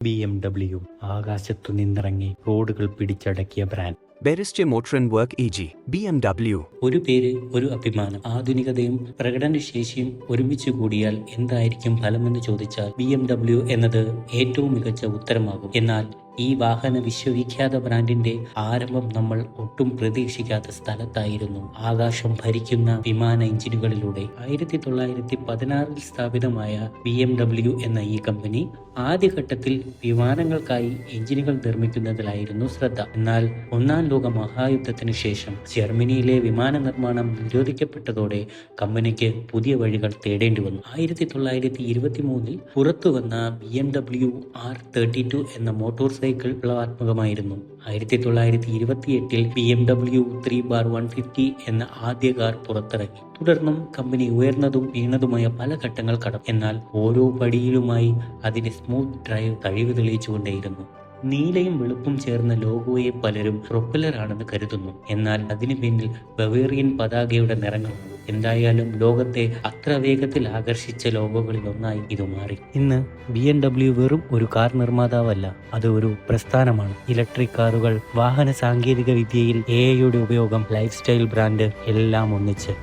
BMW ആകാശത്തു നിന്നിറങ്ങി റോഡുകൾ പിടിച്ചടക്കിയ brand. Beriste Motoren Work EG BMW. ഒരു പേര്, ഒരു അഭിമാനം. ആധുനികതയും പ്രകടനശേഷിയും ഒരുമിച്ച് കൂടിയാൽ എന്തായിരിക്കും ഫലമെന്ന് ചോദിച്ചാൽ BMW എന്നത് ഏറ്റവും മികച്ച ഉത്തരമാകും. എന്നാൽ ഈ വാഹന വിശ്വവിഖ്യാത ബ്രാൻഡിന്റെ ആരംഭം നമ്മൾ ഒട്ടും പ്രതീക്ഷിക്കാത്ത സ്ഥലത്തായിരുന്നു. ആകാശം ഭരിക്കുന്ന വിമാന എഞ്ചിനുകളിലൂടെ 1916 സ്ഥാപിതമായ BMW എന്ന ഈ കമ്പനി ആദ്യഘട്ടത്തിൽ വിമാനങ്ങൾക്കായി എഞ്ചിനുകൾ നിർമ്മിക്കുന്നതിലായിരുന്നു ശ്രദ്ധ. എന്നാൽ ഒന്നാം ലോക മഹായുദ്ധത്തിന് ശേഷം ജർമ്മനിയിലെ വിമാന നിർമ്മാണം നിരോധിക്കപ്പെട്ടതോടെ കമ്പനിക്ക് പുതിയ വഴികൾ തേടേണ്ടി വന്നു. 1923 പുറത്തു വന്ന BMW R32 എന്ന മോട്ടോർ സൈക്കിൾ വിപ്ലവാത്മകമായിരുന്നു. 1928 BMW 3/150 എന്ന ആദ്യ കാർ പുറത്തിറങ്ങി. തുടർന്നും കമ്പനി ഉയർന്നതും വീണതുമായ പല ഘട്ടങ്ങൾ കടന്നു. എന്നാൽ ഓരോ പടിയിലുമായി അതിന്റെ സ്മൂത്ത് ഡ്രൈവ് കഴിവ് തെളിയിച്ചുകൊണ്ടേയിരുന്നു. നീലയും വെളുപ്പും ചേർന്ന ലോഗോയെ പലരും പ്രൊപ്പല്ലർ ആണെന്ന് കരുതുന്നു. എന്നാൽ അതിനു പിന്നിൽ ബവേറിയൻ പതാകയുടെ നിറങ്ങളുണ്ട്. എന്തായാലും ലോകത്തെ അത്ര വേഗത്തിൽ ആകർഷിച്ച ലോഗോകളിൽ ഒന്നായി ഇത് മാറി. ഇന്ന് BMW വെറും ഒരു കാർ നിർമ്മാതാവല്ല, അത് ഒരു പ്രസ്ഥാനമാണ്. ഇലക്ട്രിക് കാറുകൾ, വാഹന സാങ്കേതിക വിദ്യയിൽ AI ഉപയോഗം, ലൈഫ് സ്റ്റൈൽ ബ്രാൻഡ് എല്ലാം ഒന്നിച്ച്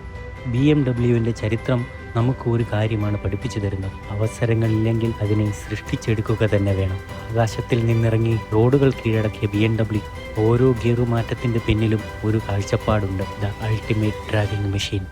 BMWന്റെ ചരിത്രം നമുക്ക് ഒരു കാര്യമാണ് പഠിപ്പിച്ചു തരുന്നത്: അവസരങ്ങളില്ലെങ്കിൽ അതിനെ സൃഷ്ടിച്ചെടുക്കുക തന്നെ വേണം. ആകാശത്തിൽ നിന്നിറങ്ങി റോഡുകൾ കീഴടക്കിയ BMW. ഓരോ ഗിയറുമാറ്റത്തിന്റെ പിന്നിലും ഒരു കാഴ്ചപ്പാടുണ്ട്: ദ അൾട്ടിമേറ്റ് ഡ്രൈവിംഗ് മെഷീൻ.